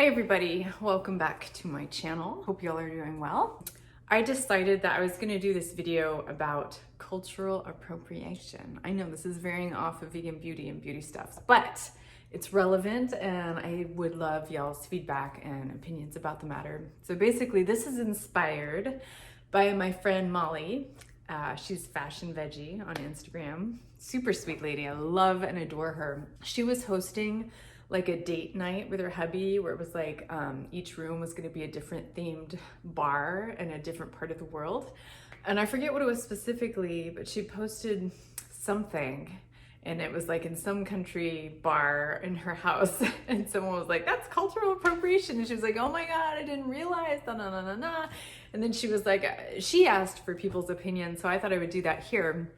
everybody, welcome back to my channel. Hope y'all are doing well. I decided that I was going to do this video about cultural appropriation. I know this is veering off of vegan beauty and beauty stuff, but it's relevant and I would love y'all's feedback and opinions about the matter. So basically this is inspired by my friend Molly. She's Fashion Veggie on Instagram. Super sweet lady. I love and adore her. She was hosting like a date night with her hubby where it was like each room was going to be a different themed bar in a different part of the world. And I forget what it was specifically, but she posted something and it was like in some country bar in her house and someone was like, that's cultural appropriation. And she was like, oh my God, I didn't realize, na. And then she was like, she asked for people's opinion. So I thought I would do that here.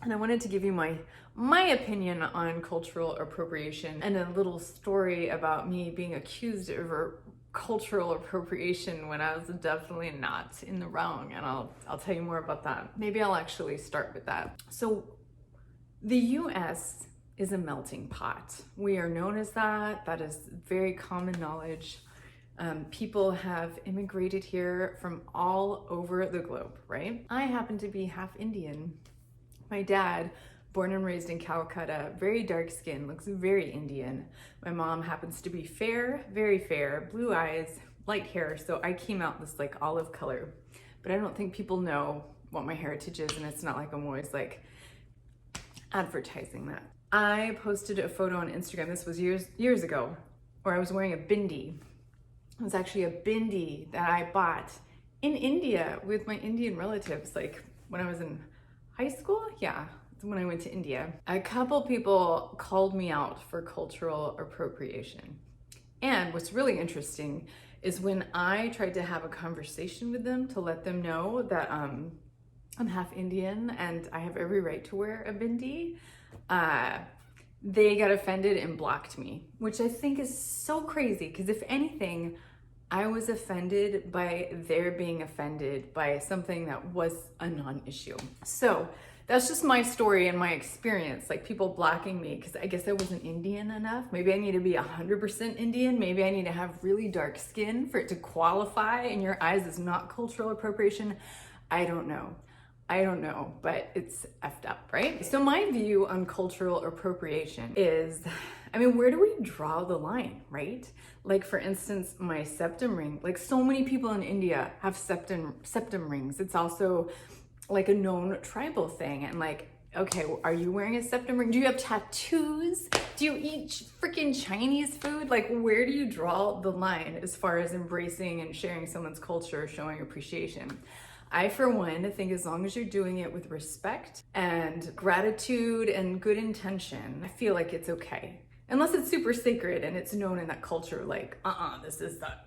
And I wanted to give you my opinion on cultural appropriation and a little story about me being accused of cultural appropriation when I was definitely not in the wrong. And I'll tell you more about that. Maybe I'll actually start with that. So the US is a melting pot. We are known as that. That is very common knowledge. People have immigrated here from all over the globe, right? I happen to be half Indian. My dad, born and raised in Calcutta, very dark skin, looks very Indian. My mom happens to be fair, very fair, blue eyes, light hair, so I came out this like olive color. But I don't think people know what my heritage is, and it's not like I'm always like advertising that. I posted a photo on Instagram, this was years ago, where I was wearing a bindi. It was actually a bindi that I bought in India with my Indian relatives, like when I was in high school? Yeah, when I went to India. A couple people called me out for cultural appropriation. And what's really interesting is when I tried to have a conversation with them to let them know that I'm half Indian and I have every right to wear a bindi, they got offended and blocked me, which I think is so crazy because if anything, I was offended by their being offended by something that was a non-issue. So that's just my story and my experience, like people blocking me because I guess I wasn't Indian enough. Maybe I need to be 100% Indian. Maybe I need to have really dark skin for it to qualify in your eyes as not cultural appropriation. I don't know, but it's effed up, right? So my view on cultural appropriation is, I mean, where do we draw the line, right? Like for instance, my septum ring, like so many people in India have septum rings. It's also like a known tribal thing. And like, okay, are you wearing a septum ring? Do you have tattoos? Do you eat freaking Chinese food? Like, where do you draw the line as far as embracing and sharing someone's culture, showing appreciation? I, for one, think as long as you're doing it with respect and gratitude and good intention, I feel like it's okay. Unless it's super sacred and it's known in that culture, like, this is that,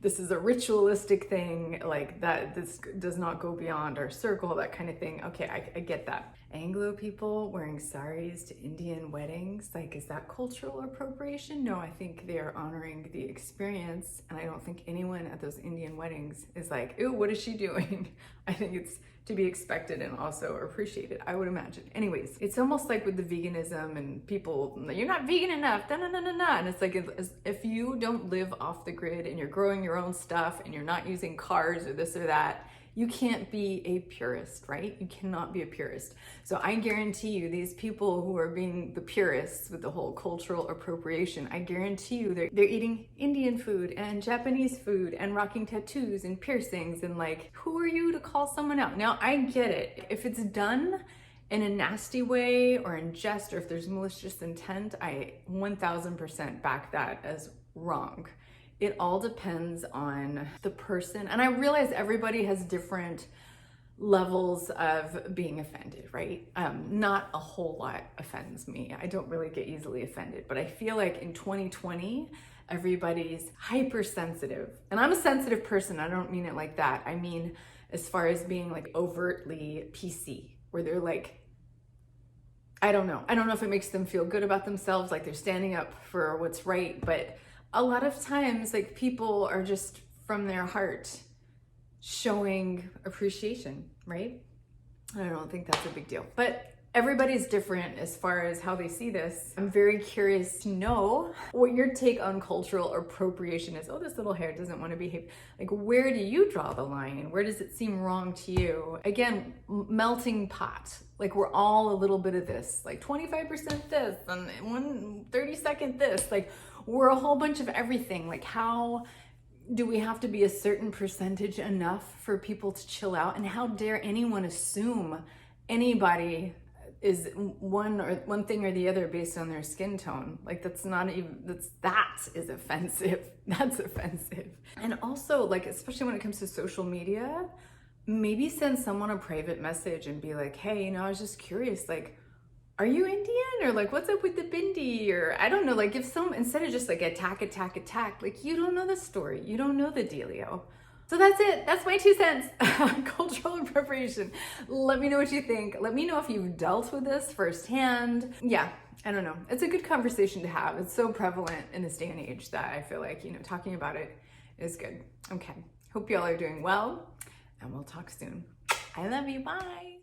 this is a ritualistic thing, like that, this does not go beyond our circle, that kind of thing. Okay, I get that. Anglo people wearing saris to Indian weddings, like, is that cultural appropriation? No, I think they are honoring the experience, and I don't think anyone at those Indian weddings is like, ooh, what is she doing? I think it's to be expected and also appreciated, I would imagine. Anyways, it's almost like with the veganism and people, you're not vegan enough, and it's like, if you don't live off the grid and you're growing your own stuff and you're not using cars or this or that, you can't be a purist, right? You cannot be a purist. So I guarantee you, these people who are being the purists with the whole cultural appropriation, I guarantee you they're eating Indian food and Japanese food and rocking tattoos and piercings and like, who are you to call someone out? Now, I get it. If it's done in a nasty way or in jest or if there's malicious intent, I 1000% back that as wrong. It all depends on the person. And I realize everybody has different levels of being offended, right? Not a whole lot offends me. I don't really get easily offended, but I feel like in 2020, everybody's hypersensitive. And I'm a sensitive person. I don't mean it like that. I mean, as far as being like overtly PC, where they're like, I don't know if it makes them feel good about themselves, like they're standing up for what's right, but a lot of times, like, people are just from their heart showing appreciation, right? I don't think that's a big deal. But everybody's different as far as how they see this. I'm very curious to know what your take on cultural appropriation is. Oh, this little hair doesn't want to behave. Like, where do you draw the line? Where does it seem wrong to you? Again, melting pot. Like, we're all a little bit of this, like 25% this and 1/32 this. Like, we're a whole bunch of everything. Like, how do we have to be a certain percentage enough for people to chill out? And how dare anyone assume anybody is one thing or the other based on their skin tone? Like, that's not even, that is offensive. That's offensive. And also, like, especially when it comes to social media, maybe send someone a private message and be like, hey, you know, I was just curious, like, are you Indian? Or like, what's up with the bindi? Or I don't know, like, if some, instead of just like attack, like, you don't know the story. You don't know the dealio. So that's it. That's my 2 cents on cultural appropriation. Let me know what you think. Let me know if you've dealt with this firsthand. Yeah, I don't know. It's a good conversation to have. It's so prevalent in this day and age that I feel like, you know, talking about it is good. Okay. Hope y'all are doing well, and we'll talk soon. I love you. Bye.